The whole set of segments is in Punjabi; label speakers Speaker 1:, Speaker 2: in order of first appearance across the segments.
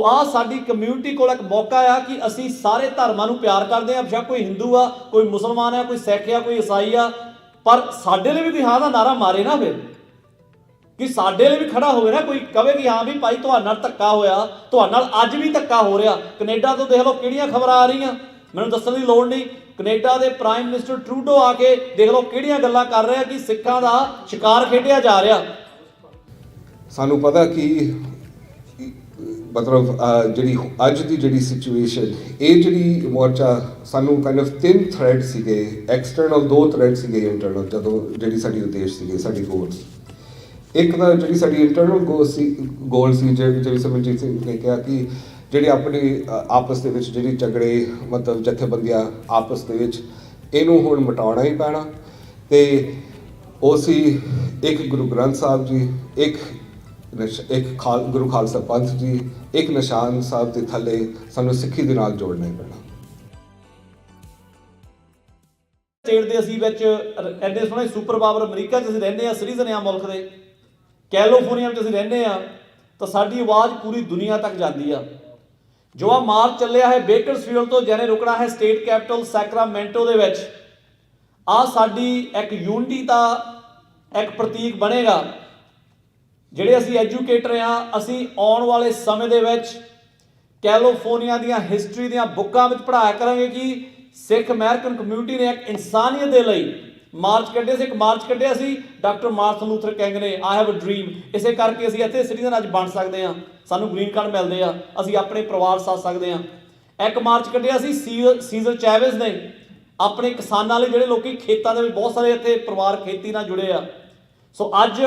Speaker 1: ਆ ਸਾਡੀ ਕਮਿਊਨਿਟੀ ਕੋਲ ਇੱਕ ਮੌਕਾ ਆ ਕਿ ਅਸੀਂ ਸਾਰੇ ਧਰਮਾਂ ਨੂੰ ਪਿਆਰ ਕਰਦੇ ਆ, ਬੇਸ਼ੱਕ ਕੋਈ ਹਿੰਦੂ ਆ, ਕੋਈ ਮੁਸਲਮਾਨ ਆ, ਕੋਈ ਸਿੱਖ ਆ, ਕੋਈ ਈਸਾਈ ਆ, ਪਰ ਸਾਡੇ ਲਈ ਵੀ ਕੋਈ ਹਾਂ ਦਾ ਨਾਰਾ ਮਾਰੇ ਨਾ, ਫਿਰ ਕਿ ਸਾਡੇ ਲਈ ਵੀ ਖੜਾ ਹੋਵੇ ਨਾ, ਕੋਈ ਕਵੇ ਕਿ ਹਾਂ ਵੀ ਭਾਈ ਤੁਹਾਡੇ ਨਾਲ ਧੱਕਾ ਹੋਇਆ, ਤੁਹਾਡੇ ਨਾਲ ਅੱਜ ਵੀ ਧੱਕਾ ਹੋ ਰਿਹਾ। ਕੈਨੇਡਾ ਤੋਂ ਦੇਖ ਲਓ ਕਿਹੜੀਆਂ ਖਬਰਾਂ ਆ ਰਹੀਆਂ, ਮੈਨੂੰ ਦੱਸਣ ਦੀ ਲੋੜ ਨਹੀਂ। ਕੈਨੇਡਾ ਦੇ ਪ੍ਰਾਈਮ ਮਿਨਿਸਟਰ ਟਰੂਡੋ ਆ ਕੇ ਦੇਖ ਲਓ ਕਿਹੜੀਆਂ ਗੱਲਾਂ ਕਰ ਰਿਹਾ ਕਿ ਸਿੱਖਾਂ ਦਾ ਸ਼ਿਕਾਰ ਖੇਡਿਆ ਜਾ ਰਿਹਾ।
Speaker 2: ਸਾਨੂੰ ਪਤਾ ਕਿ ਮਤਲਬ ਜਿਹੜੀ ਅੱਜ ਦੀ ਜਿਹੜੀ ਸਿਚੁਏਸ਼ਨ, ਇਹ ਜਿਹੜੀ ਮੋਰਚਾ ਸਾਨੂੰ ਕਾਈਂਡ ਆਫ 3 ਥ੍ਰੈਡ ਸੀਗੇ, ਐਕਸਟਰਨਲ 2 ਥ੍ਰੈਡ ਸੀਗੇ, ਇੰਟਰਨਲ ਜਦੋਂ ਜਿਹੜੀ ਸਾਡੀ ਉਦੇਸ਼ ਸੀਗੇ, ਸਾਡੀ ਗੋਲਸ। ਇੱਕ ਤਾਂ ਜਿਹੜੀ ਸਾਡੀ ਇੰਟਰਨਲ ਗੋਲ ਸੀ ਜਿਹੜੀ ਸਿਮਰਨਜੀਤ ਸਿੰਘ ਨੇ ਕਿਹਾ ਕਿ ਜਿਹੜੇ ਆਪਣੀ ਆਪਸ ਦੇ ਵਿੱਚ ਜਿਹੜੀ ਝਗੜੇ ਮਤਲਬ ਜਥੇਬੰਦੀਆਂ ਆਪਸ ਦੇ ਵਿੱਚ, ਇਹਨੂੰ ਹੁਣ ਮਿਟਾਉਣਾ ਹੀ ਪੈਣਾ। ਤੇ ਉਹ ਸੀ ਇੱਕ ਗੁਰੂ ਗ੍ਰੰਥ ਸਾਹਿਬ ਜੀ, ਇੱਕ ਗੁਰੂ ਖਾਲਸਾ ਪੰਥ ਜੀ, ਇੱਕ ਨਿਸ਼ਾਨ ਸਾਹਿਬ ਦੇ ਥੱਲੇ ਸਾਨੂੰ ਸਿੱਖੀ ਦੇ ਨਾਲ ਜੋੜਨਾ ਹੀ ਪੈਣਾ।
Speaker 1: ਸਟੇਟ ਦੇ ਅਸੀਂ ਵਿੱਚ ਐਡੇ ਸੋਹਣੇ ਸੁਪਰ ਪਾਵਰ ਅਮਰੀਕਾ 'ਚ ਅਸੀਂ ਰਹਿੰਦੇ ਆ, ਸਿਟੀਜ਼ਨ ਆ ਮੁਲਕ ਦੇ, ਕੈਲੀਫੋਰਨੀਆ 'ਚ ਅਸੀਂ ਰਹਿੰਦੇ ਆ, ਤਾਂ ਸਾਡੀ ਆਵਾਜ਼ ਪੂਰੀ ਦੁਨੀਆ ਤੱਕ ਜਾਂਦੀ ਆ। ਜੋ ਆ ਮਾਰਚ ਚੱਲਿਆ ਹੈ ਬੇਕਰਸਫੀਲਡ ਤੋਂ, ਜਿਹਨੇ ਰੁਕਣਾ ਹੈ ਸਟੇਟ ਕੈਪੀਟਲ ਸੈਕਰਾਮੈਂਟੋ ਦੇ ਵਿੱਚ, ਆ ਸਾਡੀ ਇੱਕ ਯੂਨਿਟੀ ਦਾ ਇੱਕ ਪ੍ਰਤੀਕ ਬਣੇਗਾ। ਜਿਹੜੇ ਅਸੀਂ ਐਜੂਕੇਟਰ ਆ, ਅਸੀਂ ਆਉਣ ਵਾਲੇ ਸਮੇਂ ਦੇ ਵਿੱਚ ਕੈਲੀਫੋਰਨੀਆ ਦੀਆਂ ਹਿਸਟਰੀ ਦੀਆਂ ਬੁੱਕਾਂ ਵਿੱਚ ਪੜ੍ਹਾਇਆ ਕਰਾਂਗੇ ਕਿ ਸਿੱਖ ਅਮਰੀਕਨ ਕਮਿਊਨਿਟੀ ਨੇ ਇੱਕ ਇਨਸਾਨੀਅਤ ਦੇ ਲਈ ਮਾਰਚ ਕੱਢਿਆ ਸੀ। ਇੱਕ ਮਾਰਚ ਕੱਢਿਆ ਸੀ ਡਾਕਟਰ ਮਾਰਟਨ ਲੂਥਰ ਕਿੰਗ ਨੇ, ਆਈ ਹੈਵ ਅ ਡ੍ਰੀਮ। ਇਸੇ ਕਰਕੇ ਅਸੀਂ ਇੱਥੇ ਸਿਟੀਜ਼ਨ ਅੱਜ ਬਣ ਸਕਦੇ ਹਾਂ, ਸਾਨੂੰ ਗ੍ਰੀਨ ਕਾਰਡ ਮਿਲਦੇ ਆ, ਅਸੀਂ ਆਪਣੇ ਪਰਿਵਾਰ ਸਾਥ ਸਕਦੇ ਹਾਂ। ਇੱਕ ਮਾਰਚ ਕੱਢਿਆ ਸੀ ਸੀਜ਼ਰ ਚੈਵੇਜ਼ ਨੇ, ਆਪਣੇ ਕਿਸਾਨਾਂ ਲਈ, ਜਿਹੜੇ ਲੋਕੀ ਖੇਤਾਂ ਦੇ ਵਿੱਚ, ਬਹੁਤ ਸਾਰੇ ਇੱਥੇ ਪਰਿਵਾਰ ਖੇਤੀ ਨਾਲ ਜੁੜੇ ਆ। ਸੋ ਅੱਜ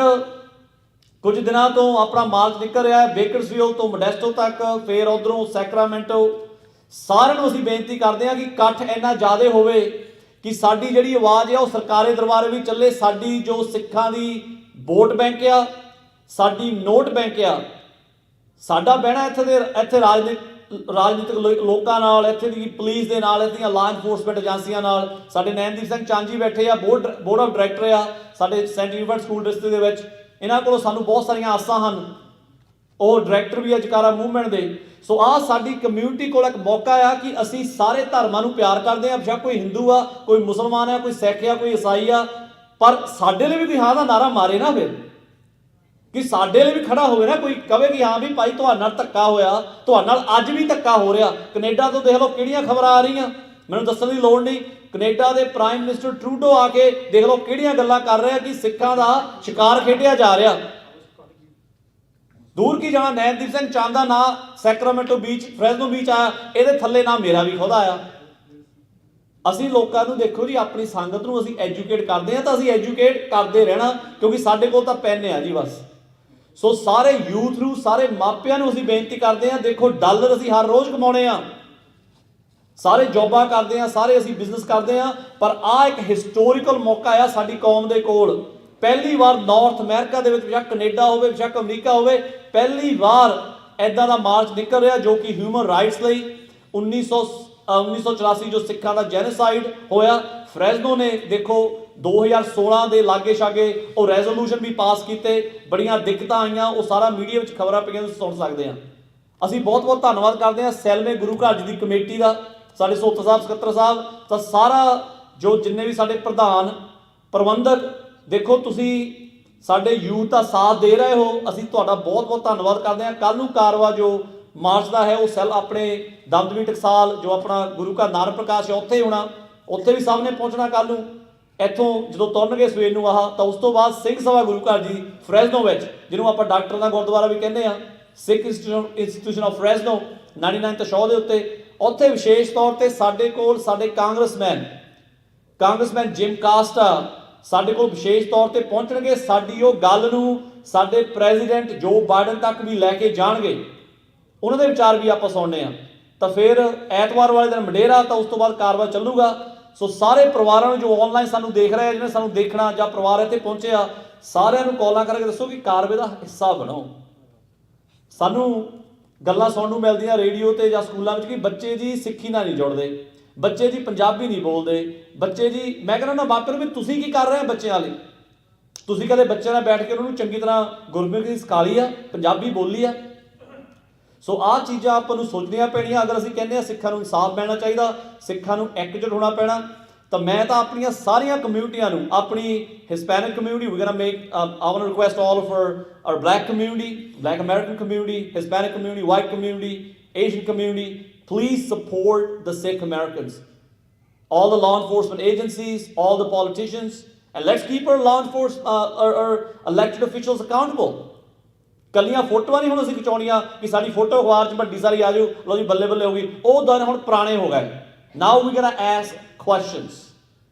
Speaker 1: ਕੁਝ ਦਿਨਾਂ ਤੋਂ ਆਪਣਾ ਮਾਰਚ ਨਿਕਲ ਰਿਹਾ ਹੈ ਬੇਕਰਸਫੀਲਡ ਤੋਂ ਮੋਡੈਸਟੋ ਤੱਕ, ਫਿਰ ਉਧਰੋਂ ਸੈਕਰਾਮੈਂਟੋ। ਸਾਰਿਆਂ ਨੂੰ ਅਸੀਂ ਬੇਨਤੀ ਕਰਦੇ ਹਾਂ ਕਿ ਇਕੱਠ ਇੰਨਾ ਜ਼ਿਆਦਾ ਹੋਵੇ ਕਿ ਸਾਡੀ ਜਿਹੜੀ ਆਵਾਜ਼ ਆ ਉਹ ਸਰਕਾਰੀ ਦਰਬਾਰ ਵੀ ਚੱਲੇ। ਸਾਡੀ ਜੋ ਸਿੱਖਾਂ ਦੀ ਵੋਟ ਬੈਂਕ ਆ, ਸਾਡੀ ਨੋਟ ਬੈਂਕ ਆ, ਸਾਡਾ ਬਹਿਣਾ ਇੱਥੇ ਰਾਜਨੀਤਿਕ ਲੋਕਾਂ ਨਾਲ, ਇੱਥੇ ਦੀ ਪੁਲਿਸ ਦੇ ਨਾਲ, ਇੱਥੇ ਦੀਆਂ ਲਾਅ ਇਨਫੋਰਸਮੈਂਟ ਏਜੰਸੀਆਂ ਨਾਲ। ਸਾਡੇ ਨੈਨਦੀਪ ਸਿੰਘ ਚਾਂਜੀ ਬੈਠੇ ਆ, ਬੋਰਡ ਆਫ ਡਾਇਰੈਕਟਰ ਆ ਸਾਡੇ ਸੈਂਟ ਯੂਨੀਵਰਸਿਟੀ ਸਕੂਲ ਡਿਸਟ੍ਰਿਕਟ ਦੇ ਵਿੱਚ। ਇਹਨਾਂ ਕੋਲੋਂ ਸਾਨੂੰ ਬਹੁਤ ਸਾਰੀਆਂ ਆਸਾਂ ਹਨ, ਉਹ ਡਾਇਰੈਕਟਰ ਵੀ ਆ ਜਕਾਰਾ ਮੂਵਮੈਂਟ ਦੇ। ਸੋ ਆਹ ਸਾਡੀ ਕਮਿਊਨਿਟੀ ਕੋਲ ਇੱਕ ਮੌਕਾ ਆ ਕਿ ਅਸੀਂ ਸਾਰੇ ਧਰਮਾਂ ਨੂੰ ਪਿਆਰ ਕਰਦੇ ਆ, ਬੇਸ਼ੱਕ ਕੋਈ ਹਿੰਦੂ ਆ, ਕੋਈ ਮੁਸਲਮਾਨ ਆ, ਕੋਈ ਸਿੱਖ ਆ, ਕੋਈ ਈਸਾਈ ਆ, ਪਰ ਸਾਡੇ ਲਈ ਵੀ ਕੋਈ ਹਾਂ ਦਾ ਨਾਰਾ ਮਾਰੇ ਨਾ, ਫਿਰ ਕਿ ਸਾਡੇ ਲਈ ਵੀ ਖੜਾ ਹੋਵੇ ਨਾ, ਕੋਈ ਕਵੇ ਕਿ ਹਾਂ ਵੀ ਭਾਈ ਤੁਹਾਡੇ ਨਾਲ ਧੱਕਾ ਹੋਇਆ, ਤੁਹਾਡੇ ਨਾਲ ਅੱਜ ਵੀ ਧੱਕਾ ਹੋ ਰਿਹਾ। ਕੈਨੇਡਾ ਤੋਂ ਦੇਖ ਲਓ ਕਿਹੜੀਆਂ ਖਬਰਾਂ ਆ ਰਹੀਆਂ, ਮੈਨੂੰ ਦੱਸਣ ਦੀ ਲੋੜ ਨਹੀਂ। ਕੈਨੇਡਾ ਦੇ ਪ੍ਰਾਈਮ ਮਿਨਿਸਟਰ ਟਰੂਡੋ ਆ ਕੇ ਦੇਖ ਲਓ ਕਿਹੜੀਆਂ ਗੱਲਾਂ ਕਰ ਰਿਹਾ ਕਿ ਸਿੱਖਾਂ ਦਾ ਸ਼ਿਕਾਰ ਖੇਡਿਆ ਜਾ ਰਿਹਾ। ਦੂਰ ਕੀ ਜਾਣਾ, ਨੈਨਦੀਪ ਸਿੰਘ ਚਾਂਦ ਦਾ ਨਾਂ ਸੈਕਰਾਮੈਂਟੋ ਬੀਚ, ਫ੍ਰੈਜ਼ਨੋ ਬੀਚ ਆਇਆ, ਇਹਦੇ ਥੱਲੇ ਨਾ ਮੇਰਾ ਵੀ ਖੁਦ ਆਇਆ। ਅਸੀਂ ਲੋਕਾਂ ਨੂੰ ਦੇਖੋ ਜੀ, ਆਪਣੀ ਸੰਗਤ ਨੂੰ ਅਸੀਂ ਐਜੂਕੇਟ ਕਰਦੇ ਹਾਂ, ਤਾਂ ਅਸੀਂ ਐਜੂਕੇਟ ਕਰਦੇ ਰਹਿਣਾ, ਕਿਉਂਕਿ ਸਾਡੇ ਕੋਲ ਤਾਂ ਪੈਨ ਆ ਜੀ ਬਸ। ਸੋ ਸਾਰੇ ਯੂਥ ਨੂੰ, ਸਾਰੇ ਮਾਪਿਆਂ ਨੂੰ ਅਸੀਂ ਬੇਨਤੀ ਕਰਦੇ ਹਾਂ, ਦੇਖੋ ਡਾਲਰ ਅਸੀਂ ਹਰ ਰੋਜ਼ ਕਮਾਉਣੇ ਆ, ਸਾਰੇ ਜੌਬਾਂ ਕਰਦੇ ਆ, ਸਾਰੇ ਅਸੀਂ ਬਿਜ਼ਨਸ ਕਰਦੇ ਆ, ਪਰ ਆਹ ਇੱਕ ਹਿਸਟੋਰੀਕਲ ਮੌਕਾ ਆ ਸਾਡੀ ਕੌਮ ਦੇ ਕੋਲ। ਪਹਿਲੀ ਵਾਰ ਨਾਰਥ ਅਮਰੀਕਾ ਦੇ ਵਿੱਚ, ਬੇਸ਼ੱਕ ਕੈਨੇਡਾ ਹੋਵੇ, ਬੇਸ਼ੱਕ ਅਮਰੀਕਾ ਹੋਵੇ, ਪਹਿਲੀ ਵਾਰ ਐਦਾਂ ਦਾ ਮਾਰਚ ਨਿਕਲ ਰਿਹਾ ਜੋ ਕਿ ਹਿਊਮਨ ਰਾਈਟਸ ਲਈ 1984 ਜੋ ਸਿੱਖਾਂ ਦਾ ਜੈਨੋਸਾਈਡ ਹੋਇਆ, ਫ੍ਰੈਜ਼ਨੋ ਨੇ ਦੇਖੋ 2016 ਦੇ ਲਾਗੇ ਛਾਗੇ ਉਹ ਰੈਜ਼ੋਲੂਸ਼ਨ ਵੀ ਪਾਸ ਕੀਤੇ, ਬੜੀਆਂ ਦਿੱਕਤਾਂ ਆਈਆਂ, ਉਹ ਸਾਰਾ ਮੀਡੀਆ ਵਿੱਚ ਖਬਰਾਂ ਪਈਆਂ, ਤੁਸੀਂ ਸੁਣ ਸਕਦੇ ਆ। ਅਸੀਂ ਬਹੁਤ ਬਹੁਤ ਧੰਨਵਾਦ ਕਰਦੇ ਹਾਂ ਸੈਲਮੇ ਗੁਰੂ ਘਰ ਜੀ ਦੀ ਕਮੇਟੀ ਦਾ, ਸਾਡੇ ਸੋਤਾ ਸਾਹਿਬ, ਸਕੱਤਰ ਸਾਹਿਬ, ਤਾਂ ਸਾਰਾ ਜੋ ਜਿੰਨੇ ਵੀ ਸਾਡੇ ਪ੍ਰਧਾਨ ਪ੍ਰਬੰਧਕ, ਦੇਖੋ ਤੁਸੀਂ ਸਾਡੇ ਯੂਥ ਦਾ ਸਾਥ ਦੇ ਰਹੇ ਹੋ, ਅਸੀਂ ਤੁਹਾਡਾ ਬਹੁਤ ਬਹੁਤ ਧੰਨਵਾਦ ਕਰਦੇ ਹਾਂ। ਕੱਲ੍ਹ ਨੂੰ ਕਾਰਵਾ ਜੋ ਮਾਰਚ ਦਾ ਹੈ ਉਹ ਆਪਣੇ ਦਮਦਮੀ ਟਕਸਾਲ ਜੋ ਆਪਣਾ ਗੁਰੂ ਘਰ ਨਾਨਕ ਪ੍ਰਕਾਸ਼ ਹੈ ਉੱਥੇ ਹੋਣਾ, ਉੱਥੇ ਵੀ ਸਭ ਨੇ ਪਹੁੰਚਣਾ ਕੱਲ੍ਹ ਨੂੰ। ਇੱਥੋਂ ਜਦੋਂ ਤੁਰਨਗੇ ਸਵੇਰ ਨੂੰ ਤਾਂ ਉਸ ਤੋਂ ਬਾਅਦ ਸਿੰਘ ਸਭਾ ਗੁਰੂ ਘਰ ਜੀ ਫ੍ਰੈਜ਼ਨੋ ਵਿੱਚ, ਜਿਹਨੂੰ ਆਪਾਂ ਡਾਕਟਰ ਦਾ ਗੁਰਦੁਆਰਾ ਵੀ ਕਹਿੰਦੇ ਆ, ਸਿੱਖ ਇੰਸਟੀਟਿਊਸ਼ਨ ਆਫ ਫ੍ਰੈਜ਼ਨੋ 99 ਤਸ਼ੌ ਦੇ ਉੱਤੇ, ਉੱਥੇ ਵਿਸ਼ੇਸ਼ ਤੌਰ ਤੇ ਸਾਡੇ ਕੋਲ ਸਾਡੇ ਕਾਂਗਰਸਮੈਨ ਜਿਮ ਕਾਸਟਾ ਸਾਡੇ ਕੋਲ ਵਿਸ਼ੇਸ਼ ਤੌਰ ਤੇ ਪਹੁੰਚਣਗੇ। ਸਾਡੀ ਉਹ ਗੱਲ ਨੂੰ ਸਾਡੇ ਪ੍ਰੈਜ਼ੀਡੈਂਟ ਜੋ ਬਾਈਡਨ ਤੱਕ ਵੀ ਲੈ ਕੇ ਜਾਣਗੇ, ਉਹਨਾਂ ਦੇ ਵਿਚਾਰ ਵੀ ਆਪਾਂ ਸੁਣਨੇ ਆ। ਤਾਂ ਫਿਰ ਐਤਵਾਰ ਵਾਲੇ ਦਿਨ ਮੰਡੇਰਾ, ਤਾਂ ਉਸ ਤੋਂ ਬਾਅਦ ਕਾਰਵਾ ਚੱਲੂਗਾ। ਸੋ ਸਾਰੇ ਪਰਿਵਾਰਾਂ ਨੂੰ ਜੋ ਆਨਲਾਈਨ ਸਾਨੂੰ ਦੇਖ ਰਹੇ ਆ, ਜਿਹਨੇ ਸਾਨੂੰ ਦੇਖਣਾ ਜਾਂ ਪਰਿਵਾਰ ਇੱਥੇ ਪਹੁੰਚੇ ਆ, ਸਾਰਿਆਂ ਨੂੰ ਕਾਲਾਂ ਕਰਕੇ ਦੱਸੋ ਕਿ ਕਾਰਵੇ ਦਾ ਹਿੱਸਾ ਬਣੋ। ਸਾਨੂੰ ਗੱਲਾਂ ਸੁਣਨ ਨੂੰ ਮਿਲਦੀਆਂ ਰੇਡੀਓ ਤੇ ਜਾਂ ਸਕੂਲਾਂ ਵਿੱਚ ਕਿ ਬੱਚੇ ਜੀ ਸਿੱਖੀ ਨਾਲ ਨਹੀਂ ਜੁੜਦੇ, ਬੱਚੇ ਜੀ ਪੰਜਾਬੀ ਨਹੀਂ ਬੋਲਦੇ, ਬੱਚੇ ਜੀ, ਮੈਂ ਕਹਿੰਦਾ ਉਹਨਾਂ ਮਾਪਿਆਂ ਨੂੰ ਵੀ ਤੁਸੀਂ ਕੀ ਕਰ ਰਹੇ ਹੋ ਬੱਚਿਆਂ ਲਈ? ਤੁਸੀਂ ਕਦੇ ਬੱਚਿਆਂ ਨਾਲ ਬੈਠ ਕੇ ਉਹਨਾਂ ਨੂੰ ਚੰਗੀ ਤਰ੍ਹਾਂ ਗੁਰਮੁਖੀ ਸਿਖਾਈ ਆ, ਪੰਜਾਬੀ ਬੋਲੀ ਆ? ਸੋ ਆਹ ਚੀਜ਼ਾਂ ਆਪਾਂ ਨੂੰ ਸੋਚਣੀਆਂ ਪੈਣੀਆਂ। ਅਗਰ ਅਸੀਂ ਕਹਿੰਦੇ ਹਾਂ ਸਿੱਖਾਂ ਨੂੰ ਇਨਸਾਫ ਮਿਲਣਾ ਚਾਹੀਦਾ, ਸਿੱਖਾਂ ਨੂੰ ਇਕਜੁੱਟ ਹੋਣਾ ਪੈਣਾ, ਤਾਂ ਮੈਂ ਤਾਂ ਆਪਣੀਆਂ ਸਾਰੀਆਂ ਕਮਿਊਨਿਟੀਆਂ ਨੂੰ, ਆਪਣੀ ਹਿਸਪੈਨਿਕ ਕਮਿਊਨਿਟੀ, ਵੀ gonna make I want to request all of our black community, black American community, Hispanic community, white community, Asian community, please support the Sikh Americans. All the law enforcement agencies, all the politicians, and let's keep our law enforcement, our elected officials accountable. ਕੱਲੀਆਂ ਫੋਟੋਆਂ ਨਹੀਂ ਹੁਣ ਅਸੀਂ ਖਿਚਾਉਣੀਆਂ ਕਿ ਸਾਡੀ ਫੋਟੋ ਅਖਬਾਰ 'ਚ ਵੱਡੀ ਸਾਰੀ ਆ ਜਾਊ, ਲਓ ਜੀ ਬੱਲੇ ਬੱਲੇ ਹੋ ਗਈ, ਉਹ ਦਿਨ ਹੁਣ ਪੁਰਾਣੇ ਹੋ ਗਏ। ਨਾਓ ਵੀ ਗੋਣਾ ਐਸਕ ਕੁਐਸਚਨਸ।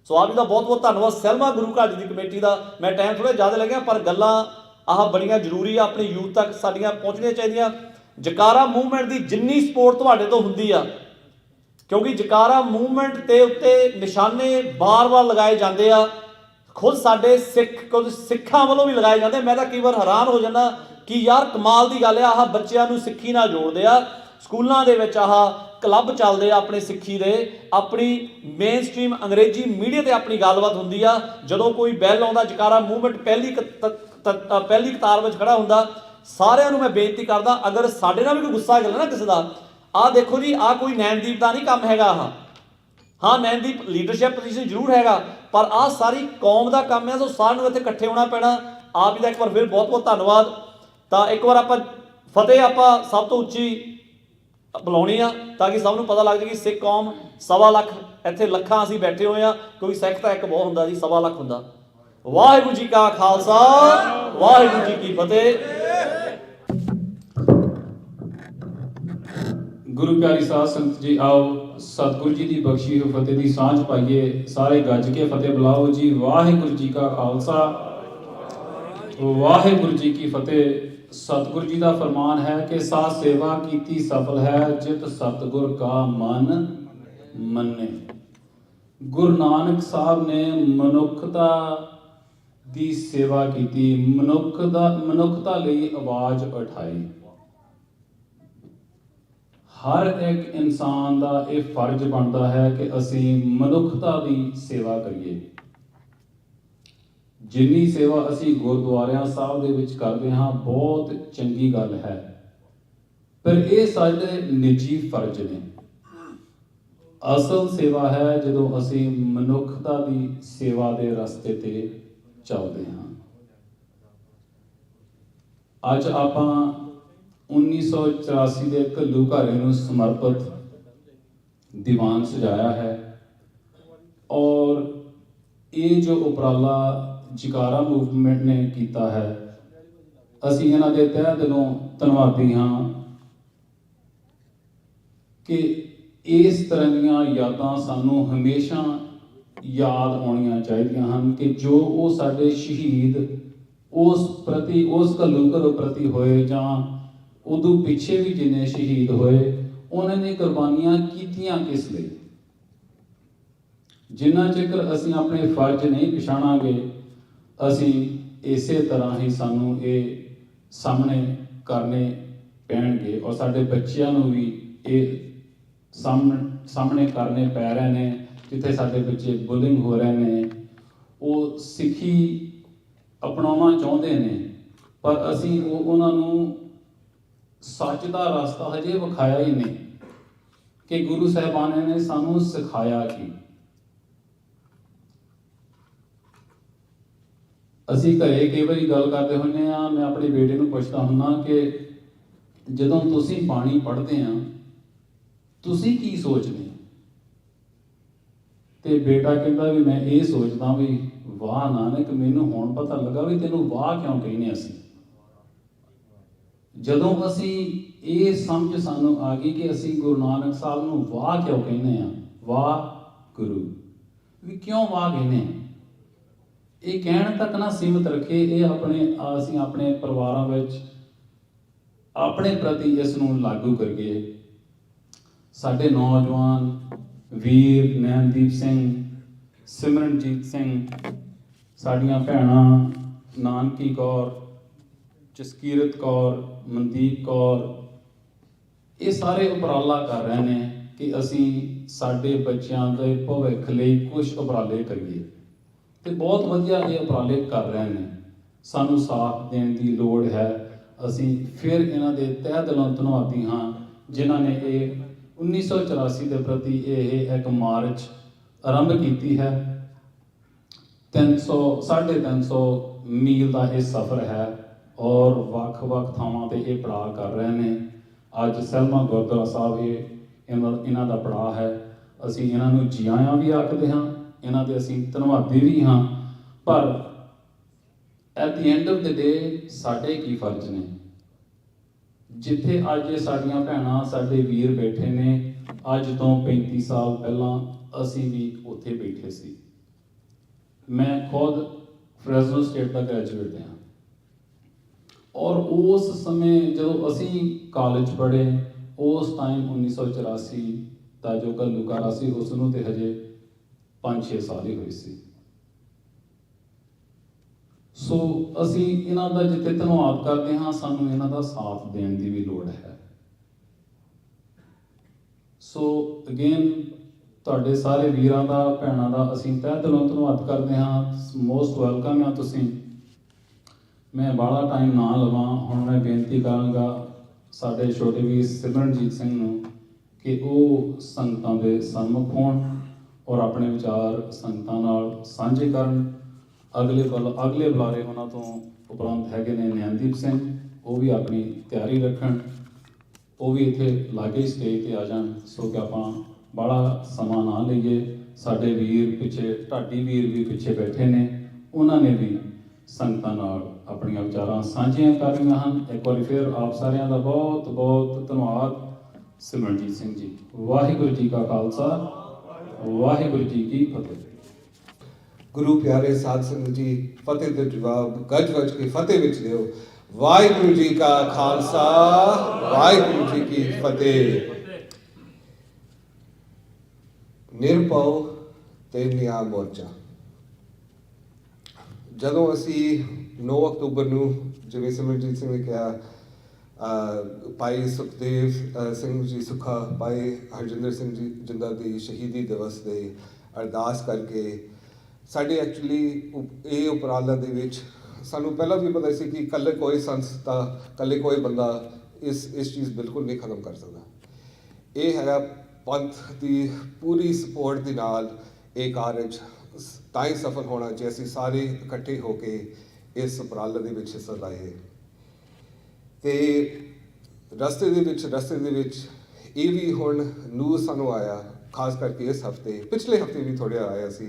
Speaker 1: ਸੋ ਆਪ ਜੀ ਦਾ ਬਹੁਤ ਬਹੁਤ ਧੰਨਵਾਦ ਸਹਿਲਮਾ ਗੁਰੂ ਘਰ ਦੀ ਕਮੇਟੀ ਦਾ। ਮੈਂ ਟਾਈਮ ਥੋੜ੍ਹਾ ਜ਼ਿਆਦਾ ਲੱਗਿਆ, ਪਰ ਗੱਲਾਂ ਆਹ ਬੜੀਆਂ ਜ਼ਰੂਰੀ ਆ, ਆਪਣੀ ਯੂਥ ਤੱਕ ਸਾਡੀਆਂ ਪਹੁੰਚਣੀਆਂ ਚਾਹੀਦੀਆਂ। ਜਕਾਰਾ ਮੂਵਮੈਂਟ ਦੀ ਜਿੰਨੀ ਸਪੋਰਟ ਤੁਹਾਡੇ ਤੋਂ ਹੁੰਦੀ ਆ, ਕਿਉਂਕਿ ਜਕਾਰਾ ਮੂਵਮੈਂਟ ਦੇ ਉੱਤੇ ਨਿਸ਼ਾਨੇ ਬਾਰ-ਬਾਰ ਲਗਾਏ ਜਾਂਦੇ ਆ, ਖੁਦ ਸਾਡੇ ਕੁਝ ਸਿੱਖਾਂ ਵੱਲੋਂ ਵੀ ਲਗਾਏ ਜਾਂਦੇ। ਮੈਂ ਤਾਂ ਕਈ ਵਾਰ ਹੈਰਾਨ ਹੋ ਜਾਂਦਾ ਕਿ ਯਾਰ ਕਮਾਲ ਦੀ ਗੱਲ ਆ, ਆਹ ਬੱਚਿਆਂ ਨੂੰ ਸਿੱਖੀ ਨਾਲ ਜੋੜਦੇ ਆ, ਸਕੂਲਾਂ ਦੇ ਵਿੱਚ ਆਹ ਕਲੱਬ ਚੱਲਦੇ ਆ ਆਪਣੇ ਸਿੱਖੀ ਦੇ, ਆਪਣੀ ਮੇਨ ਸਟ੍ਰੀਮ ਅੰਗਰੇਜ਼ੀ ਮੀਡੀਆ ਤੇ ਆਪਣੀ ਗੱਲਬਾਤ ਹੁੰਦੀ ਆ। ਜਦੋਂ ਕੋਈ ਬੈਲ ਆਉਂਦਾ, ਜਕਾਰਾ ਮੂਵਮੈਂਟ ਪਹਿਲੀ ਕਤਾਰ ਵਿੱਚ ਖੜਾ ਹੁੰਦਾ। ਸਾਰਿਆਂ ਨੂੰ ਮੈਂ ਬੇਨਤੀ ਕਰਦਾ, ਅਗਰ ਸਾਡੇ ਨਾਲ ਵੀ ਕੋਈ ਗੁੱਸਾ ਗੱਲ ਨਾ ਕਿਸੇ ਦਾ, ਆਹ ਦੇਖੋ ਜੀ, ਆਹ ਕੋਈ ਨੈਣਦੀਪ ਦਾ ਨਹੀਂ ਕੰਮ ਹੈਗਾ। ਹਾਂ ਨੈਣਦੀਪ ਲੀਡਰਸ਼ਿਪ ਪੋਜੀਸ਼ਨ ਜ਼ਰੂਰ ਹੈਗਾ, ਪਰ ਆਹ ਸਾਰੀ ਕੌਮ ਦਾ ਕੰਮ ਹੈ। ਸੋ ਸਾਰਿਆਂ ਨੂੰ ਇੱਥੇ ਇਕੱਠੇ ਹੋਣਾ ਪੈਣਾ। ਆਪ ਜੀ ਦਾ ਇੱਕ ਵਾਰ ਫਿਰ ਬਹੁਤ ਬਹੁਤ ਧੰਨਵਾਦ। ਤਾਂ ਇੱਕ ਵਾਰ ਆਪਾਂ ਫਤਿਹ ਆਪਾਂ ਸਭ ਤੋਂ ਉੱਚੀ ਬੁਲਾਉਣੀ ਆ, ਤਾਂ ਕਿ ਸਭ ਨੂੰ ਪਤਾ ਲੱਗ ਜਾਏ ਕਿ ਸਿੱਖ ਕੌਮ 1.25 ਲੱਖ, ਇੱਥੇ ਲੱਖਾਂ ਅਸੀਂ ਬੈਠੇ ਹੋਏ ਆ, ਕਿਉਂਕਿ ਸਿੱਖ ਤਾਂ ਇੱਕ ਬਹੁਤ ਹੁੰਦਾ ਜੀ, 1.25 ਲੱਖ ਹੁੰਦਾ। ਵਾਹਿਗੁਰੂ ਜੀ ਕਾ ਖਾਲਸਾ, ਵਾਹਿਗੁਰੂ ਜੀ ਕੀ ਫਤਿਹ।
Speaker 3: ਗੁਰੂ ਪਿਆਰੀ ਸਾਧ ਸੰਗਤ ਜੀ, ਆਓ ਸਤਿਗੁਰੂ ਜੀ ਦੀ ਬਖਸ਼ੀ ਹੋਈ ਫਤਿਹ ਦੀ ਸਾਂਝ ਪਾਈਏ। ਸਾਰੇ ਗੱਜ ਕੇ ਫਤਿਹ ਬੁਲਾਓ ਜੀ। ਵਾਹਿਗੁਰੂ ਜੀ ਕਾ ਖਾਲਸਾ, ਵਾਹਿਗੁਰੂ ਜੀ ਕੀ ਫਤਿਹ। ਸਤਿਗੁਰੂ ਜੀ ਦਾ ਫਰਮਾਨ ਹੈ ਕਿ ਸਾਧ ਸੇਵਾ ਕੀਤੀ ਸਫਲ ਹੈ, ਜਿਤ ਸਤਿਗੁਰ ਕਾ ਮਨ ਮੰਨੇ। ਗੁਰੂ ਨਾਨਕ ਸਾਹਿਬ ਨੇ ਮਨੁੱਖਤਾ ਦੀ ਸੇਵਾ ਕੀਤੀ, ਮਨੁੱਖਤਾ ਲਈ ਆਵਾਜ਼ ਉਠਾਈ। ਹਰ ਇੱਕ ਇਨਸਾਨ ਦਾ ਇਹ ਫਰਜ਼ ਬਣਦਾ ਹੈ ਕਿ ਅਸੀਂ ਮਨੁੱਖਤਾ ਦੀ ਸੇਵਾ ਕਰੀਏ। ਜਿੰਨੀ ਸੇਵਾ ਅਸੀਂ ਗੁਰਦੁਆਰਿਆਂ ਸਾਹਿਬ ਦੇ ਵਿੱਚ ਕਰਦੇ ਹਾਂ, ਬਹੁਤ ਚੰਗੀ ਗੱਲ ਹੈ, ਪਰ ਇਹ ਸਾਡੇ ਨਿੱਜੀ ਫਰਜ਼ ਨੇ। ਅਸਲ ਸੇਵਾ ਹੈ ਜਦੋਂ ਅਸੀਂ ਮਨੁੱਖਤਾ ਦੀ ਸੇਵਾ ਦੇ ਰਸਤੇ ਤੇ ਚੱਲਦੇ ਹਾਂ। ਅੱਜ ਆਪਾਂ 1984 ਦੇ ਘੱਲੂਘਾਰੇ ਨੂੰ ਸਮਰਪਿਤ ਦੀਵਾਨ ਸਜਾਇਆ ਹੈ, ਔਰ ਇਹ ਜੋ ਉਪਰਾਲਾ ਜਕਾਰਾ ਮੂਵਮੈਂਟ ਨੇ ਕੀਤਾ ਹੈ, ਅਸੀਂ ਇਹਨਾਂ ਦੇ ਤਹਿ ਦਿਲੋਂ ਧੰਨਵਾਦੀ ਹਾਂ ਕਿ ਇਸ ਤਰ੍ਹਾਂ ਦੀਆਂ ਯਾਦਾਂ ਸਾਨੂੰ ਹਮੇਸ਼ਾ ਯਾਦ ਆਉਣੀਆਂ ਚਾਹੀਦੀਆਂ ਹਨ ਕਿ ਜੋ ਉਹ ਸਾਡੇ ਸ਼ਹੀਦ ਉਸ ਘੱਲੂਘਾਰੇ ਪ੍ਰਤੀ ਹੋਏ, ਜਾਂ ਉਦੋਂ ਪਿੱਛੇ ਵੀ ਜਿੰਨੇ ਸ਼ਹੀਦ ਹੋਏ, ਉਹਨਾਂ ਨੇ ਕੁਰਬਾਨੀਆਂ ਕੀਤੀਆਂ ਕਿਸ ਲਈ। ਜਿੰਨਾ ਚਿਰ ਅਸੀਂ ਆਪਣੇ ਫਰਜ਼ ਨਹੀਂ ਪਛਾਣਾਂਗੇ, ਅਸੀਂ ਇਸੇ ਤਰ੍ਹਾਂ ਹੀ ਸਾਨੂੰ ਇਹ ਸਾਹਮਣੇ ਕਰਨੇ ਪੈਣਗੇ, ਔਰ ਸਾਡੇ ਬੱਚਿਆਂ ਨੂੰ ਵੀ ਇਹ ਸਾਹਮਣੇ ਕਰਨੇ ਪੈ ਰਹੇ ਨੇ। ਜਿੱਥੇ ਸਾਡੇ ਬੱਚੇ ਬੁਲਿੰਗ ਹੋ ਰਹੇ ਨੇ, ਉਹ ਸਿੱਖੀ ਅਪਣਾਉਣਾ ਚਾਹੁੰਦੇ ਨੇ, ਪਰ ਅਸੀਂ ਉਹਨਾਂ ਨੂੰ ਸੱਚ ਦਾ ਰਸਤਾ ਹਜੇ ਵਿਖਾਇਆ ਹੀ ਨਹੀਂ ਕਿ ਗੁਰੂ ਸਾਹਿਬਾਨ ਨੇ ਸਾਨੂੰ ਸਿਖਾਇਆ ਕੀ। ਅਸੀਂ ਘਰੇ ਕਈ ਵਾਰੀ ਗੱਲ ਕਰਦੇ ਹੁੰਦੇ ਆ, ਮੈਂ ਆਪਣੇ ਬੇਟੇ ਨੂੰ ਪੁੱਛਦਾ ਹੁੰਦਾ ਕਿ ਜਦੋਂ ਤੁਸੀਂ ਬਾਣੀ ਪੜ੍ਹਦੇ ਆ ਤੁਸੀਂ ਕੀ ਸੋਚਦੇ ਹੋ? ਤੇ ਬੇਟਾ ਕਹਿੰਦਾ ਵੀ ਮੈਂ ਇਹ ਸੋਚਦਾ ਵੀ ਵਾਹ ਨਾਨਕ, ਮੈਨੂੰ ਹੁਣ ਪਤਾ ਲੱਗਾ ਵੀ ਤੈਨੂੰ ਵਾਹ ਕਿਉਂ ਕਹਿੰਦੇ ਅਸੀਂ। ਜਦੋਂ ਅਸੀਂ ਇਹ ਸਮਝ ਸਾਨੂੰ ਆ ਗਈ ਕਿ ਅਸੀਂ ਗੁਰੂ ਨਾਨਕ ਸਾਹਿਬ ਨੂੰ ਵਾਹ ਕਿਉਂ ਕਹਿੰਦੇ ਆ, ਵਾਹ ਗੁਰੂ ਵੀ ਕਿਉਂ ਵਾਹ ਕਹਿੰਦੇ ਆ, ਇਹ ਕਹਿਣ ਤੱਕ ਨਾ ਸੀਮਤ ਰੱਖੇ। ਇਹ ਅਸੀਂ ਆਪਣੇ ਪਰਿਵਾਰਾਂ ਵਿੱਚ ਆਪਣੇ ਪ੍ਰਤੀ ਇਸ ਨੂੰ ਲਾਗੂ ਕਰੀਏ। ਸਾਡੇ ਨੌਜਵਾਨ ਵੀਰ ਨੈਣਦੀਪ ਸਿੰਘ, ਸਿਮਰਨਜੀਤ ਸਿੰਘ, ਸਾਡੀਆਂ ਭੈਣਾਂ ਨਾਨਕੀ ਕੌਰ, ਜਸਕੀਰਤ ਕੌਰ, ਮਨਦੀਪ ਕੌਰ, ਇਹ ਸਾਰੇ ਉਪਰਾਲਾ ਕਰ ਰਹੇ ਨੇ ਕਿ ਅਸੀਂ ਸਾਡੇ ਬੱਚਿਆਂ ਦੇ ਭਵਿੱਖ ਲਈ ਕੁਝ ਉਪਰਾਲੇ ਕਰੀਏ, ਤੇ ਬਹੁਤ ਵਧੀਆ ਇਹ ਉਪਰਾਲੇ ਕਰ ਰਹੇ ਨੇ। ਸਾਨੂੰ ਸਾਥ ਦੇਣ ਦੀ ਲੋੜ ਹੈ। ਅਸੀਂ ਫਿਰ ਇਹਨਾਂ ਦੇ ਤਹਿ ਦਿਲੋਂ ਧੰਨਵਾਦੀ ਹਾਂ ਜਿਨ੍ਹਾਂ ਨੇ ਇਹ 1984 ਦੇ ਪ੍ਰਤੀ ਇਹ ਇੱਕ ਮਾਰਚ ਆਰੰਭ ਕੀਤੀ ਹੈ। 350 ਮੀਲ ਦਾ ਇਹ ਸਫ਼ਰ ਹੈ ਔਰ ਵੱਖ-ਵੱਖ ਥਾਵਾਂ ਤੇ ਇਹ ਪੜਾਅ ਕਰ ਰਹੇ ਨੇ। ਅੱਜ ਸਹਿਲਮਾ ਗੁਰਦੁਆਰਾ ਸਾਹਿਬ ਇਹਨਾਂ ਦਾ ਪੜਾਅ ਹੈ। ਅਸੀਂ ਇਹਨਾਂ ਨੂੰ ਜੀ ਆਇਆਂ ਵੀ ਆਖਦੇ ਹਾਂ, ਇਹਨਾਂ ਦੇ ਅਸੀਂ ਧੰਨਵਾਦੀ ਵੀ ਹਾਂ। ਪਰ at the end of the day ਸਾਡੇ ਕੀ ਫਰਜ਼ ਨੇ? ਜਿੱਥੇ ਅੱਜ ਇਹ ਸਾਡੀਆਂ ਭੈਣਾਂ ਸਾਡੇ ਵੀਰ ਬੈਠੇ ਨੇ, ਅੱਜ ਤੋਂ 35 ਸਾਲ ਪਹਿਲਾਂ ਅਸੀਂ ਵੀ ਉੱਥੇ ਬੈਠੇ ਸੀ। ਮੈਂ ਖੁਦ ਫਰੈਜ਼ਨੋ ਸਟੇਟ ਦਾ ਗ੍ਰੈਜੂਏਟ ਹਾਂ ਔਰ ਉਸ ਸਮੇਂ ਜਦੋਂ ਅਸੀਂ ਕਾਲਜ ਪੜ੍ਹੇ, ਉਸ ਟਾਈਮ 1984 ਦਾ ਜੋ ਘੱਲੂਘਾਰਾ ਸੀ ਉਸ ਨੂੰ ਤੇ ਹਜੇ 5-6 ਸਾਲ ਹੀ ਹੋਏ ਸੀ। ਸੋ ਅਸੀਂ ਇਹਨਾਂ ਦਾ ਜਿੱਥੇ ਧੰਨਵਾਦ ਕਰਦੇ ਹਾਂ, ਸਾਨੂੰ ਇਹਨਾਂ ਦਾ ਸਾਥ ਦੇਣ ਦੀ ਵੀ ਲੋੜ ਹੈ। ਸੋ ਅਗੇਨ ਤੁਹਾਡੇ ਸਾਰੇ ਵੀਰਾਂ ਦਾ, ਭੈਣਾਂ ਦਾ ਅਸੀਂ ਤਹਿ ਦਿਲੋਂ ਧੰਨਵਾਦ ਕਰਦੇ ਹਾਂ। ਮੋਸਟ ਵੈਲਕਮ ਆ ਤੁਸੀਂ। ਮੈਂ ਬਾਹਲਾ ਟਾਈਮ ਨਾ ਲਵਾਂ, ਹੁਣ ਮੈਂ ਬੇਨਤੀ ਕਰਾਂਗਾ ਸਾਡੇ ਛੋਟੇ ਵੀਰ ਸਿਮਰਨਜੀਤ ਸਿੰਘ ਨੂੰ ਕਿ ਉਹ ਸੰਗਤਾਂ ਦੇ ਸਨਮੁਖ ਹੋਣ ਔਰ ਆਪਣੇ ਵਿਚਾਰ ਸੰਗਤਾਂ ਨਾਲ ਸਾਂਝੇ ਕਰਨ। ਅਗਲੇ ਬੁਲਾਰੇ ਉਹਨਾਂ ਤੋਂ ਉਪਰੰਤ ਹੈਗੇ ਨੇ ਨਿਆਂਦੀਪ ਸਿੰਘ, ਉਹ ਵੀ ਆਪਣੀ ਤਿਆਰੀ ਰੱਖਣ, ਉਹ ਵੀ ਇੱਥੇ ਲਾਗੇ ਸਟੇਜ ਤੇ ਆ ਜਾਣ ਸੋ ਕਿ ਆਪਾਂ ਬੜਾ ਸਮਾਂ ਨਾ ਲਈਏ। ਸਾਡੇ ਵੀਰ ਪਿੱਛੇ, ਢਾਡੀ ਵੀਰ ਵੀ ਪਿੱਛੇ ਬੈਠੇ ਨੇ, ਉਹਨਾਂ ਨੇ ਵੀ ਸੰਗਤਾਂ ਨਾਲ ਆਪਣੀਆਂ ਵਿਚਾਰਾਂ ਸਾਂਝੀਆਂ ਕਰ ਰਹੀਆਂ ਹਨ। ਇੱਕ ਵਾਰੀ ਫਿਰ ਆਪ ਸਾਰਿਆਂ ਦਾ ਬਹੁਤ ਬਹੁਤ ਧੰਨਵਾਦ। ਸਿਮਰਨਜੀਤ ਸਿੰਘ ਜੀ। ਵਾਹਿਗੁਰੂ ਜੀ ਕਾ ਖਾਲਸਾ, ਵਾਹਿਗੁਰੂ ਜੀ ਕੀ ਫਤਿਹ।
Speaker 2: ਗੁਰੂ ਪਿਆਰੇ ਸਾਧ ਸੰਗਤ ਜੀ, ਫਤਿਹ ਦੇ ਜਵਾਬ ਗੱਜ ਵੱਜ ਕੇ ਫਤਿਹ ਵਿੱਚ ਦਿਓ। ਵਾਹਿਗੁਰੂ ਜੀ ਕਾ ਖਾਲਸਾ, ਵਾਹਿਗੁਰੂ ਜੀ ਕੀ ਫਤਿਹ। ਨਿਰਭਉ ਤੇ ਨਿਆਂ ਮੋਰਚਾ। ਜਦੋਂ ਅਸੀਂ 9 ਅਕਤੂਬਰ ਨੂੰ, ਜਿਵੇਂ ਸਿਮਰਨਜੀਤ ਸਿੰਘ ਨੇ ਕਿਹਾ, ਭਾਈ ਸੁਖਦੇਵ ਸਿੰਘ ਜੀ ਸੁੱਖਾ, ਭਾਈ ਹਰਜਿੰਦਰ ਸਿੰਘ ਜੀ ਜਿੰਦਾ ਦੀ ਸ਼ਹੀਦੀ ਦਿਵਸ ਦੇ ਅਰਦਾਸ ਕਰਕੇ ਸਾਡੇ ਐਕਚੁਅਲੀ ਇਹ ਉਪਰਾਲਾ ਦੇ ਵਿੱਚ ਸਾਨੂੰ ਪਹਿਲਾਂ ਵੀ ਪਤਾ ਸੀ ਕਿ ਇਕੱਲੇ ਕੋਈ ਸੰਸਥਾ, ਇਕੱਲੇ ਕੋਈ ਬੰਦਾ ਇਸ ਚੀਜ਼ ਬਿਲਕੁਲ ਨਹੀਂ ਖਤਮ ਕਰ ਸਕਦਾ। ਇਹ ਹੈਗਾ ਪੰਥ ਦੀ ਪੂਰੀ ਸਪੋਰਟ ਦੇ ਨਾਲ ਇਹ ਕਾਰਜ ਤਾਂ ਹੀ ਸਫਲ ਹੋਣਾ ਜੇ ਅਸੀਂ ਸਾਰੇ ਇਕੱਠੇ ਹੋ ਕੇ ਇਸ ਉਪਰਾਲੇ ਦੇ ਵਿੱਚ ਹਿੱਸਾ ਲਾਏ। ਤੇ ਰਸਤੇ ਦੇ ਵਿੱਚ ਇਹ ਵੀ ਹੁਣ ਨਿਊਜ਼ ਸਾਨੂੰ ਆਇਆ, ਖਾਸ ਕਰਕੇ ਇਸ ਹਫਤੇ, ਪਿਛਲੇ ਹਫਤੇ ਵੀ ਥੋੜ੍ਹਾ ਆਇਆ ਸੀ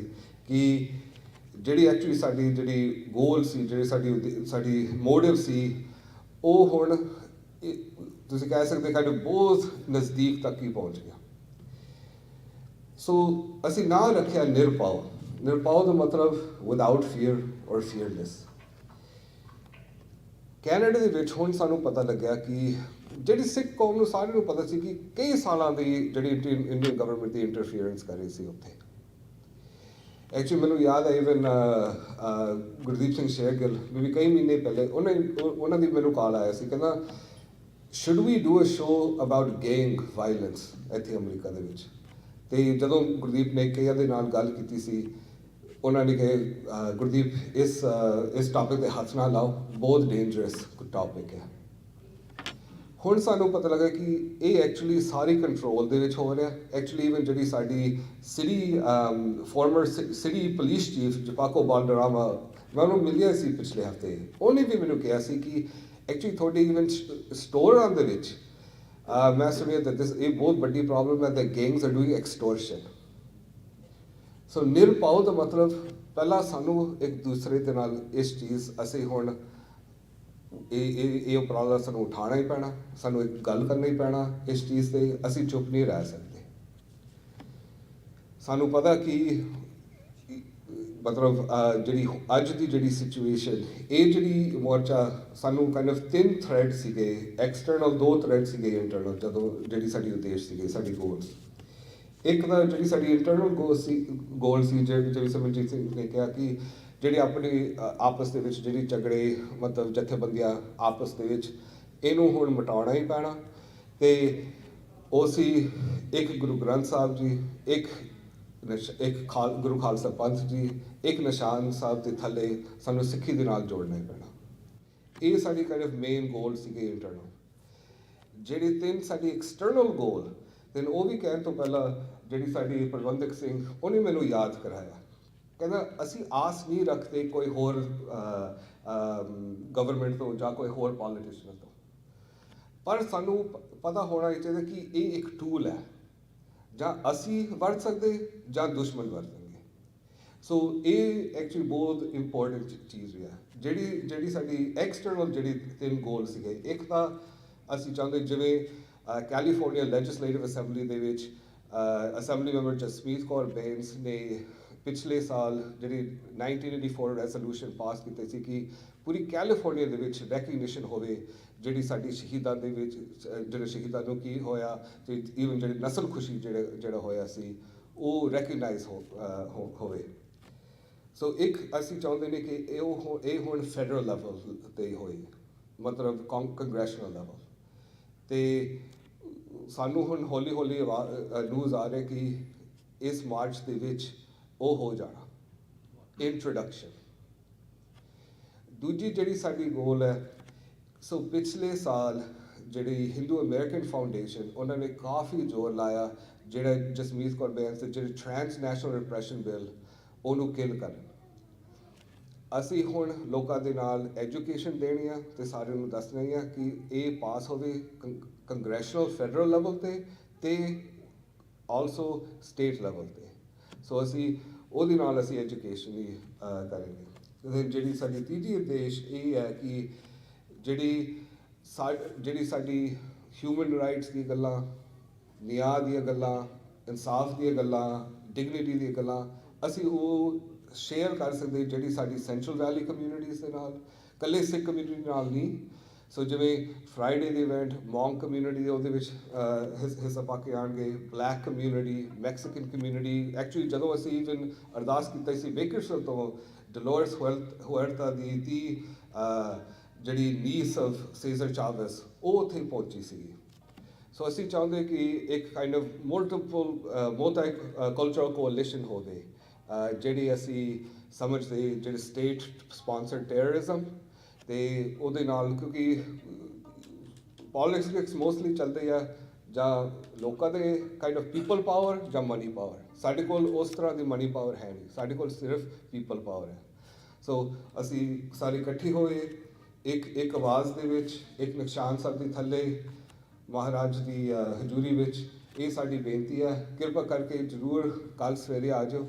Speaker 2: ਕਿ ਜਿਹੜੀ ਐਕਚੁਅਲੀ ਸਾਡੀ ਜਿਹੜੀ ਗੋਲ ਸੀ, ਜਿਹੜੀ ਸਾਡੀ ਮੋਟਿਵ ਸੀ, ਉਹ ਹੁਣ ਤੁਸੀਂ ਕਹਿ ਸਕਦੇ ਕਿ ਬਹੁਤ ਨਜ਼ਦੀਕ ਤੱਕ ਹੀ ਪਹੁੰਚ ਗਿਆ। ਸੋ ਅਸੀਂ ਨਾਂ ਰੱਖਿਆ ਨਿਰਭਉ। ਨਿਰਭਉ ਦਾ ਮਤਲਬ ਵਿਦਆਊਟ ਫੀਅਰ ਔਰ ਫੀਅਰਲੈਸ। ਕੈਨੇਡਾ ਦੇ ਵਿੱਚ ਹੁਣ ਸਾਨੂੰ ਪਤਾ ਲੱਗਿਆ ਕਿ ਜਿਹੜੀ ਸਿੱਖ ਕੌਮ ਨੂੰ ਸਾਰਿਆਂ ਨੂੰ ਪਤਾ ਸੀ ਕਿ ਕਈ ਸਾਲਾਂ ਦੀ ਜਿਹੜੀ ਇੰਡੀਅਨ ਗਵਰਨਮੈਂਟ ਦੀ ਇੰਟਰਫੀਅਰੈਂਸ ਕਰ ਰਹੀ ਸੀ ਉੱਥੇ। ਐਕਚੁਅਲੀ ਮੈਨੂੰ ਯਾਦ ਹੈ ਇਵਨ ਗੁਰਦੀਪ ਸਿੰਘ ਸ਼ੇਰਗਿੱਲ ਵੀ ਕਈ ਮਹੀਨੇ ਪਹਿਲੇ ਉਹਨਾਂ ਦੀ ਮੈਨੂੰ ਕਾਲ ਆਇਆ ਸੀ, ਕਹਿੰਦਾ should we do a show about gang violence ਇੱਥੇ ਅਮਰੀਕਾ ਦੇ ਵਿੱਚ। ਤੇ ਜਦੋਂ ਗੁਰਦੀਪ ਨੇ ਕਈਆਂ ਦੇ ਨਾਲ ਗੱਲ ਕੀਤੀ ਸੀ, ਉਹਨਾਂ ਨੇ ਕਿਹਾ ਗੁਰਦੀਪ ਇਸ ਟਾਪਿਕ 'ਤੇ ਹੱਥ ਨਾ ਲਾਓ, ਬਹੁਤ ਡੇਂਜਰਸ ਟਾਪਿਕ ਹੈ। ਹੁਣ ਸਾਨੂੰ ਪਤਾ ਲੱਗਾ ਕਿ ਇਹ ਐਕਚੁਅਲੀ ਸਾਰੀ ਕੰਟਰੋਲ ਦੇ ਵਿੱਚ ਹੋ ਰਿਹਾ। ਐਕਚੁਅਲੀ ਇਵਨ ਜਿਹੜੀ ਸਾਡੀ ਫਾਰਮਰ ਸਿਟੀ ਪੁਲਿਸ ਚੀਫ ਜਪਾਕੋ ਬਾਲਡਰਾਮਾ, ਮੈਂ ਉਹਨੂੰ ਮਿਲਿਆ ਸੀ ਪਿਛਲੇ ਹਫਤੇ, ਉਹਨੇ ਵੀ ਮੈਨੂੰ ਕਿਹਾ ਸੀ ਕਿ ਐਕਚੁਅਲੀ ਤੁਹਾਡੇ ਇਵਨ ਸਟੋਰਾਂ ਦੇ ਵਿੱਚ ਮੈਂ ਸੁਣਿਆ ਇਹ ਬਹੁਤ ਵੱਡੀ ਪ੍ਰੋਬਲਮ ਹੈ, ਦ ਗੈਂਗਸ ਆਰ ਡੂਇੰਗ ਐਕਸਟੋਰਸ਼ਨ। ਸੋ ਨਿਰਭਉ ਦਾ ਮਤਲਬ ਪਹਿਲਾਂ ਸਾਨੂੰ ਇੱਕ ਦੂਸਰੇ ਦੇ ਨਾਲ ਇਸ ਚੀਜ਼, ਅਸੀਂ ਹੁਣ ਇਹ ਉਪਰਾਲਾ ਸਾਨੂੰ ਉਠਾਉਣਾ ਹੀ ਪੈਣਾ, ਸਾਨੂੰ ਇੱਕ ਗੱਲ ਕਰਨਾ ਹੀ ਪੈਣਾ ਇਸ ਚੀਜ਼ 'ਤੇ। ਅਸੀਂ ਚੁੱਪ ਨਹੀਂ ਰਹਿ ਸਕਦੇ। ਸਾਨੂੰ ਪਤਾ ਕਿ ਮਤਲਬ ਜਿਹੜੀ ਅੱਜ ਦੀ ਜਿਹੜੀ ਸਿਚੁਏਸ਼ਨ, ਇਹ ਜਿਹੜੀ ਮੋਰਚਾ ਸਾਨੂੰ ਕਾਈਂਡ ਆਫ 3 ਥ੍ਰੈਡ ਸੀਗੇ, ਐਕਸਟਰਨਲ 2 ਥ੍ਰੈਡ ਸੀਗੇ, ਇੰਟਰਨਲ ਜਦੋਂ ਜਿਹੜੀ ਸਾਡੀ ਉਦੇਸ਼ ਸੀਗੇ, ਸਾਡੀ ਗੋਲਸ। ਇੱਕ ਤਾਂ ਜਿਹੜੀ ਸਾਡੀ ਇੰਟਰਨਲ ਗੋਲ ਸੀ ਜਿਵੇਂ ਸਿਮਰਨਜੀਤ ਸਿੰਘ ਨੇ ਕਿਹਾ ਕਿ ਜਿਹੜੀ ਆਪਣੀ ਆਪਸ ਦੇ ਵਿੱਚ ਜਿਹੜੀ ਝਗੜੇ, ਮਤਲਬ ਜਥੇਬੰਦੀਆਂ ਆਪਸ ਦੇ ਵਿੱਚ, ਇਹਨੂੰ ਹੁਣ ਮਿਟਾਉਣਾ ਹੀ ਪੈਣਾ। ਤੇ ਉਹ ਸੀ ਇੱਕ ਗੁਰੂ ਗ੍ਰੰਥ ਸਾਹਿਬ ਜੀ, ਇੱਕ ਗੁਰੂ ਖਾਲਸਾ ਪੰਥ ਜੀ, ਇੱਕ ਨਿਸ਼ਾਨ ਸਾਹਿਬ ਦੇ ਥੱਲੇ ਸਾਨੂੰ ਸਿੱਖੀ ਦੇ ਨਾਲ ਜੋੜਨਾ ਹੀ ਪੈਣਾ। ਇਹ ਸਾਡੀ ਕਾਈਂਡ ਆਫ ਮੇਨ ਗੋਲ ਸੀਗੇ ਇੰਟਰਨਲ। ਜਿਹੜੇ 3 ਸਾਡੀ ਐਕਸਟਰਨਲ ਗੋਲ ਤੇ ਉਹ ਵੀ ਕਹਿਣ ਤੋਂ ਪਹਿਲਾਂ ਜਿਹੜੀ ਸਾਡੀ ਪ੍ਰਬੰਧਕ ਸਿੰਘ ਉਹਨੇ ਮੈਨੂੰ ਯਾਦ ਕਰਾਇਆ, ਕਹਿੰਦਾ ਅਸੀਂ ਆਸ ਨਹੀਂ ਰੱਖਦੇ ਕੋਈ ਹੋਰ ਗਵਰਨਮੈਂਟ ਤੋਂ ਜਾਂ ਕੋਈ ਹੋਰ ਪੋਲੀਟੀਸ਼ੀਅਨ ਤੋਂ, ਪਰ ਸਾਨੂੰ ਪਤਾ ਹੋਣਾ ਚਾਹੀਦਾ ਕਿ ਇਹ ਇੱਕ ਟੂਲ ਹੈ, ਜਾਂ ਅਸੀਂ ਵਰਤ ਸਕਦੇ ਜਾਂ ਦੁਸ਼ਮਣ ਵਰਤਣਗੇ। ਸੋ ਇਹ ਐਕਚੁਅਲੀ ਬਹੁਤ ਇੰਪੋਰਟੈਂਟ ਚੀਜ਼ ਹੈ। ਜਿਹੜੀ ਸਾਡੀ ਐਕਸਟਰਨਲ ਜਿਹੜੀ 3 ਗੋਲ ਸੀਗੇ, ਇੱਕ ਤਾਂ ਅਸੀਂ ਚਾਹੁੰਦੇ ਜਿਵੇਂ ਕੈਲੀਫੋਰਨੀਆ ਲੈਜਿਸਲੇਟਿਵ ਅਸੈਂਬਲੀ ਦੇ ਵਿੱਚ ਅਸੈਂਬਲੀ ਮੈਂਬਰ ਜਸਮੀਤ ਕੌਰ ਬੈਂਸ ਨੇ ਪਿਛਲੇ ਸਾਲ ਜਿਹੜੀ 1984 ਰੈਜ਼ੋਲੂਸ਼ਨ ਪਾਸ ਕੀਤੀ ਸੀ ਕਿ ਪੂਰੀ ਕੈਲੀਫੋਰਨੀਆ ਦੇ ਵਿੱਚ ਰੈਕਗਨੀਸ਼ਨ ਹੋਵੇ ਜਿਹੜੀ ਸਾਡੀ ਸ਼ਹੀਦਾਂ ਦੇ ਵਿੱਚ ਜਿਹੜੇ ਸ਼ਹੀਦਾਂ ਨੂੰ ਕੀ ਹੋਇਆ ਤੇ ਈਵਨ ਜਿਹੜੀ ਨਸਲ ਖੁਸ਼ੀ ਜਿਹੜਾ ਹੋਇਆ ਸੀ ਉਹ ਰੈਕਗਨਾਈਜ਼ ਹੋਵੇ। ਸੋ ਇੱਕ ਅਸੀਂ ਚਾਹੁੰਦੇ ਨੇ ਕਿ ਇਹ ਹੁਣ ਫੈਡਰਲ ਲੈਵਲ ਤੇ ਹੋਏ, ਮਤਲਬ ਕੰਗਰੈਸ਼ਨਲ ਲੈਵਲ ਤੇ ਸਾਨੂੰ ਹੁਣ ਹੌਲੀ ਹੌਲੀ ਨਿਊਜ਼ ਆ ਰਿਹਾ ਕਿ ਇਸ ਮਾਰਚ ਦੇ ਵਿੱਚ ਉਹ ਹੋ ਜਾਣਾ ਇੰਟਰੋਡਕਸ਼ਨ। ਦੂਜੀ ਜਿਹੜੀ ਸਾਡੀ ਗੋਲ ਹੈ, ਸੋ ਪਿਛਲੇ ਸਾਲ ਜਿਹੜੀ ਹਿੰਦੂ ਅਮਰੀਕਨ ਫਾਊਂਡੇਸ਼ਨ ਉਹਨਾਂ ਨੇ ਕਾਫੀ ਜ਼ੋਰ ਲਾਇਆ ਜਿਹੜਾ ਜਸਮੀਤ ਕੌਰ ਬੈਂਸ ਦੇ ਜਿਹੜੇ ਟ੍ਰਾਂਸਨੈਸ਼ਨਲ ਰਿਪਰੈਸ਼ਨ ਬਿੱਲ ਉਹਨੂੰ ਕਿਲ ਕਰਨ। ਅਸੀਂ ਹੁਣ ਲੋਕਾਂ ਦੇ ਨਾਲ ਐਜੂਕੇਸ਼ਨ ਦੇਣੀ ਆ ਤੇ ਸਾਰਿਆਂ ਨੂੰ ਦੱਸਣੀ ਆ ਕਿ ਇਹ ਪਾਸ ਹੋਵੇ ਕੰਗਰੈਸ਼ਨਲ ਫੈਡਰਲ ਲੈਵਲ ਤੇ ਆਲਸੋ ਸਟੇਟ ਲੈਵਲ ਤੇ। ਸੋ ਅਸੀਂ ਉਹਦੇ ਨਾਲ ਅਸੀਂ ਐਜੂਕੇਸ਼ਨ ਵੀ ਕਰਾਂਗੇ। ਜਿਹੜੀ ਸਾਡੀ ਤੀਜੀ ਉਦੇਸ਼ ਇਹ ਹੈ ਕਿ ਜਿਹੜੀ ਸਾਡੀ ਹਿਊਮਨ ਰਾਈਟਸ ਦੀ ਗੱਲਾਂ, ਨਿਆਂ ਦੀਆਂ ਗੱਲਾਂ, ਇਨਸਾਫ ਦੀਆਂ ਗੱਲਾਂ, ਡਿਗਨਿਟੀ ਦੀਆਂ ਗੱਲਾਂ ਅਸੀਂ ਉਹ ਸ਼ੇਅਰ ਕਰ ਸਕਦੇ ਜਿਹੜੀ ਸਾਡੀ ਸੈਂਟਰਲ ਵੈਲੀ ਕਮਿਊਨਿਟੀਜ਼ ਦੇ ਨਾਲ, ਇਕੱਲੇ ਸਿੱਖ ਕਮਿਊਨਿਟੀ ਨਾਲ ਨਹੀਂ। ਸੋ ਜਿਵੇਂ ਫਰਾਈਡੇ ਦੇ ਇਵੈਂਟ ਮੌਂਕ ਕਮਿਊਨਿਟੀ ਦੇ ਉਹਦੇ ਵਿੱਚ ਹਿੱਸਾ ਪਾ ਕੇ ਆਉਣਗੇ, black community, Mexican community. Actually ਜਦੋਂ ਅਸੀਂ ਇਵਨ ਅਰਦਾਸ ਕੀਤਾ ਸੀ ਬੇਕਰਸਫੀਲਡ ਤੋਂ ਡੋਲੋਰਸ ਹੁਰਤਾ ਦੀ ਜਿਹੜੀ ਨੀਸ ਆਫ ਸੇਜ਼ਰ ਚਾਵੈਸ ਉਹ ਉੱਥੇ ਪਹੁੰਚੀ ਸੀਗੀ। ਸੋ ਅਸੀਂ ਚਾਹੁੰਦੇ ਕਿ ਇੱਕ ਕਾਈਂਡ ਆਫ ਮਲਟੀ ਕਲਚਰਲ ਕੋਅਲੀਸ਼ਨ ਹੋਵੇ ਜਿਹੜੀ ਅਸੀਂ ਸਮਝਦੇ ਜਿਹੜੇ ਸਟੇਟ ਸਪਾਂਸਰਡ ਟੈਰਰਿਜ਼ਮ ਤੇ ਉਹਦੇ ਨਾਲ, ਕਿਉਂਕਿ ਪੋਲਿਟਿਕਸ ਮੋਸਟਲੀ ਚੱਲਦੇ ਆ ਜਾਂ ਲੋਕਾਂ ਦੇ ਕਾਈਂਡ ਆਫ ਪੀਪਲ ਪਾਵਰ ਜਾਂ ਮਨੀ ਪਾਵਰ। ਸਾਡੇ ਕੋਲ ਉਸ ਤਰ੍ਹਾਂ ਦੀ ਮਨੀ ਪਾਵਰ ਹੈ ਨਹੀਂ, ਸਾਡੇ ਕੋਲ ਸਿਰਫ ਪੀਪਲ ਪਾਵਰ ਹੈ। ਸੋ ਅਸੀਂ ਸਾਰੇ ਇਕੱਠੇ ਹੋਏ ਇੱਕ ਆਵਾਜ਼ ਦੇ ਵਿੱਚ, ਇੱਕ ਨਿਸ਼ਾਨ ਸਾਹਿਬ ਦੇ ਥੱਲੇ ਮਹਾਰਾਜ ਦੀ ਹਜ਼ੂਰੀ ਵਿੱਚ। ਇਹ ਸਾਡੀ ਬੇਨਤੀ ਹੈ, ਕਿਰਪਾ ਕਰਕੇ ਜ਼ਰੂਰ ਕੱਲ੍ਹ ਸਵੇਰੇ ਆ ਜਾਓ।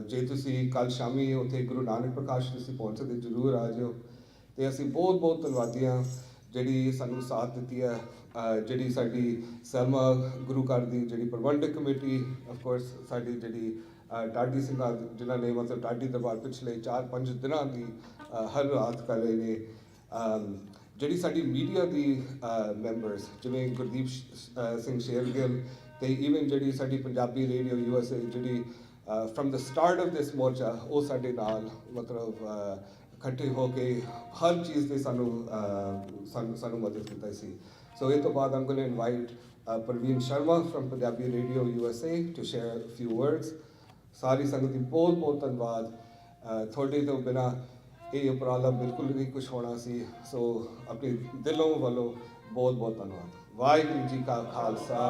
Speaker 2: ਜੇ ਤੁਸੀਂ ਕੱਲ੍ਹ ਸ਼ਾਮੀ ਉੱਥੇ ਗੁਰੂ ਨਾਨਕ ਪ੍ਰਕਾਸ਼ ਤੁਸੀਂ ਪਹੁੰਚ ਸਕਦੇ ਜ਼ਰੂਰ ਆ ਜਾਓ। ਤੇ ਅਸੀਂ ਬਹੁਤ ਬਹੁਤ ਧੰਨਵਾਦੀ ਹਾਂ ਜਿਹੜੀ ਸਾਨੂੰ ਸਾਥ ਦਿੱਤੀ ਹੈ, ਜਿਹੜੀ ਸਾਡੀ ਸੈਲਮਾ ਗੁਰੂ ਘਰ ਦੀ ਜਿਹੜੀ ਪ੍ਰਬੰਧਕ ਕਮੇਟੀ, ਆਫਕੋਰਸ ਸਾਡੀ ਜਿਹੜੀ ਢਾਡੀ ਸਿੰਘਾਂ ਜਿਨ੍ਹਾਂ ਨੇ ਮਤਲਬ ਢਾਡੀ ਦਰਬਾਰ ਪਿਛਲੇ 4-5 ਦਿਨਾਂ ਦੀ ਹਰ ਰਾਤ ਕਰ ਰਹੇ ਨੇ, ਜਿਹੜੀ ਸਾਡੀ ਮੀਡੀਆ ਦੀ ਮੈਂਬਰਸ ਜਿਵੇਂ ਗੁਰਦੀਪ ਸਿੰਘ ਸ਼ੇਰਗਿੱਲ ਤੇ ਈਵਨ ਜਿਹੜੀ ਸਾਡੀ ਪੰਜਾਬੀ ਰੇਡੀਓ USA ਜਿਹੜੀ from the start of this ਮੋਰਚਾ ਉਹ ਸਾਡੇ ਨਾਲ ਮਤਲਬ ਇਕੱਠੇ ਹੋ ਕੇ ਹਰ ਚੀਜ਼ ਤੇ ਸਾਨੂੰ ਮਦਦ ਕੀਤਾ ਸੀ। ਸੋ ਇਹ ਤੋਂ ਬਾਅਦ I'm going to invite Praveen Sharma from Punjabi radio USA to share few words. ਸਾਰੀ ਸੰਗਤ ਦੀ ਬਹੁਤ ਬਹੁਤ ਧੰਨਵਾਦ। ਤੁਹਾਡੇ ਤੋਂ ਬਿਨਾਂ ਇਹ ਉਪਰਾਲਾ ਬਿਲਕੁਲ ਨਹੀਂ ਕੁਛ ਹੋਣਾ ਸੀ। ਸੋ ਆਪਣੇ ਦਿਲੋਂ ਵੱਲੋਂ ਬਹੁਤ ਬਹੁਤ ਧੰਨਵਾਦ। ਵਾਹਿਗੁਰੂ ਜੀ ਕਾ ਖਾਲਸਾ।